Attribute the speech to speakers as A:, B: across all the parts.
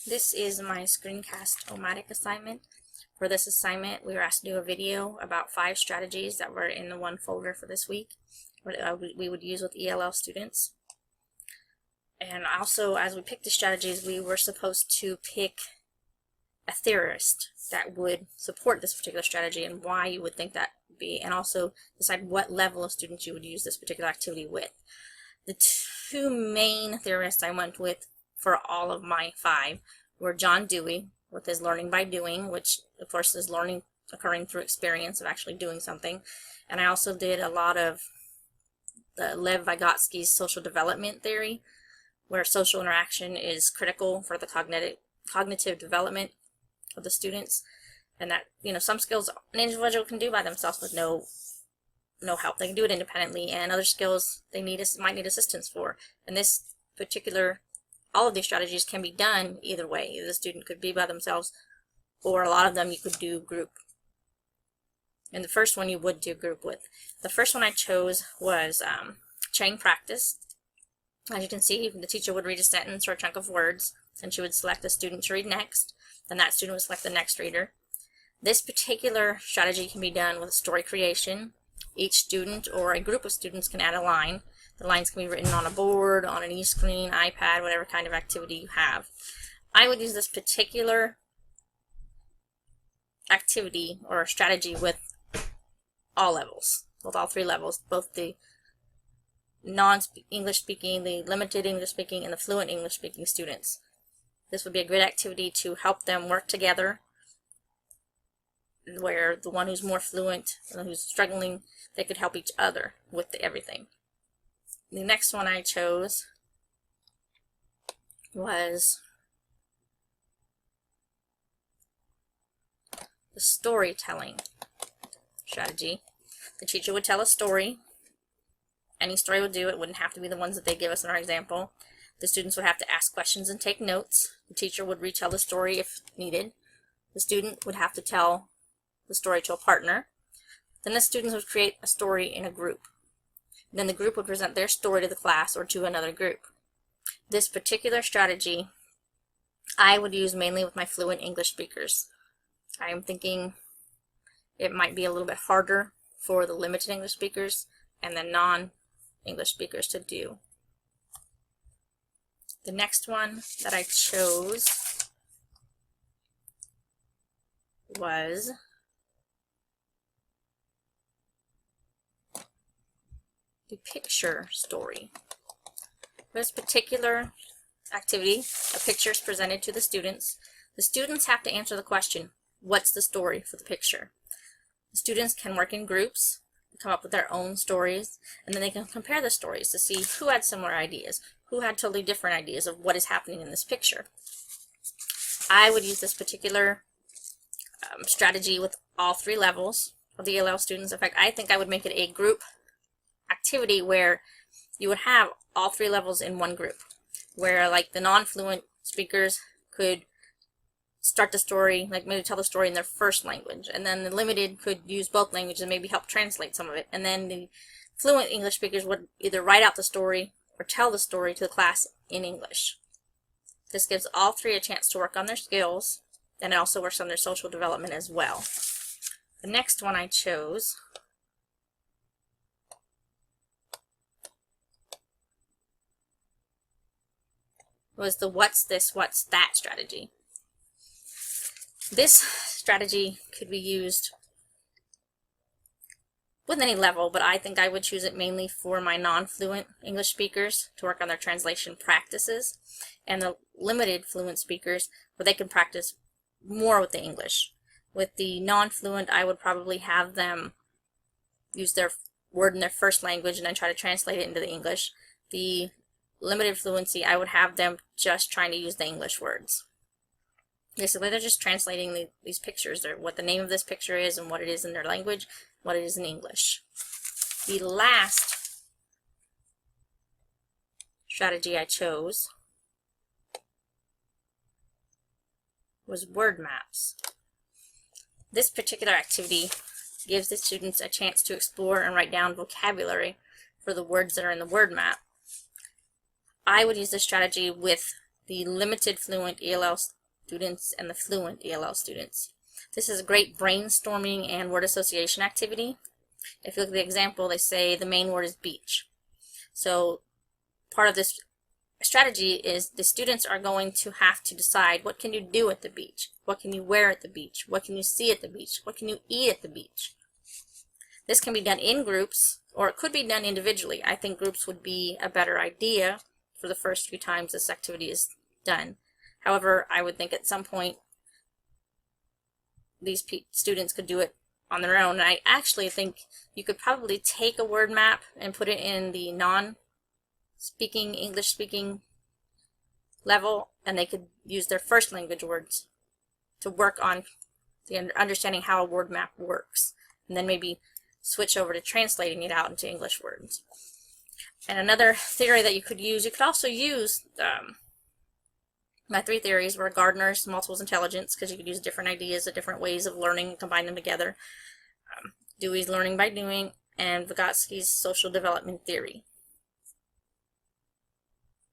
A: This is my screencast-o-matic assignment. For this assignment, we were asked to do a video about 5 strategies that were in the one folder for this week, we would use with ELL students. And also, as we picked the strategies, we were supposed to pick a theorist that would support this particular strategy and why you would think that would be, and also decide what level of students you would use this particular activity with. The 2 main theorists I went with for all of my 5 were John Dewey with his learning by doing, which of course is learning occurring through experience of actually doing something. And I also did a lot of the Lev Vygotsky's social development theory, where social interaction is critical for the cognitive development of the students, and that, you know, some skills an individual can do by themselves with no help. They can do it independently, and other skills they might need assistance for. And this particular, all of these strategies can be done either way. Either the student could be by themselves, or a lot of them you could do group. And the first one you would do group with. The first one I chose was chain practice. As you can see, the teacher would read a sentence or a chunk of words, and she would select the student to read next, and that student would select the next reader. This particular strategy can be done with story creation. Each student or a group of students can add a line. The lines can be written on a board, on an e-screen, iPad, whatever kind of activity you have. I would use this particular activity or strategy with all levels, with all 3 levels, both the non-English speaking, the limited English speaking, and the fluent English speaking students. This would be a great activity to help them work together, where the one who's more fluent and who's struggling, they could help each other with everything. The next one I chose was the storytelling strategy. The teacher would tell a story. Any story would do. It wouldn't have to be the ones that they give us in our example. The students would have to ask questions and take notes. The teacher would retell the story if needed. The student would have to tell the story to a partner. Then the students would create a story in a group. Then the group would present their story to the class or to another group. This particular strategy I would use mainly with my fluent English speakers. I am thinking it might be a little bit harder for the limited English speakers and the non-English speakers to do. The next one that I chose was the picture story. For this particular activity, a picture is presented to the students. The students have to answer the question, what's the story for the picture? The students can work in groups, come up with their own stories, and then they can compare the stories to see who had similar ideas, who had totally different ideas of what is happening in this picture. I would use this particular strategy with all 3 levels of the ELL students. In fact, I think I would make it a group activity where you would have all 3 levels in one group, where like the non-fluent speakers could start the story, like maybe tell the story in their first language, and then the limited could use both languages and maybe help translate some of it, and then the fluent English speakers would either write out the story or tell the story to the class in English. This gives all 3 a chance to work on their skills, and it also works on their social development as well. The next one I chose was the what's this, what's that strategy. This strategy could be used with any level, but I think I would choose it mainly for my non-fluent English speakers to work on their translation practices, and the limited fluent speakers where they can practice more with the English. With the non-fluent, I would probably have them use their word in their first language and then try to translate it into the English. The limited fluency, I would have them just trying to use the English words. Basically, they're just translating these pictures, or what the name of this picture is and what it is in their language, what it is in English. The last strategy I chose was word maps. This particular activity gives the students a chance to explore and write down vocabulary for the words that are in the word map. I would use this strategy with the limited fluent ELL students and the fluent ELL students. This is a great brainstorming and word association activity. If you look at the example, they say the main word is beach. So part of this strategy is the students are going to have to decide, what can you do at the beach? What can you wear at the beach? What can you see at the beach? What can you eat at the beach? This can be done in groups, or it could be done individually. I think groups would be a better idea for the first few times this activity is done. However, I would think at some point these students could do it on their own. And I actually think you could probably take a word map and put it in the non-speaking, English-speaking level, and they could use their first language words to work on the understanding how a word map works, and then maybe switch over to translating it out into English words. And another theory that you could use, you could also use my three theories were Gardner's multiples intelligence, because you could use different ideas, different ways of learning, and combine them together. Dewey's learning by doing, and Vygotsky's social development theory.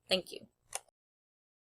A: Thank you.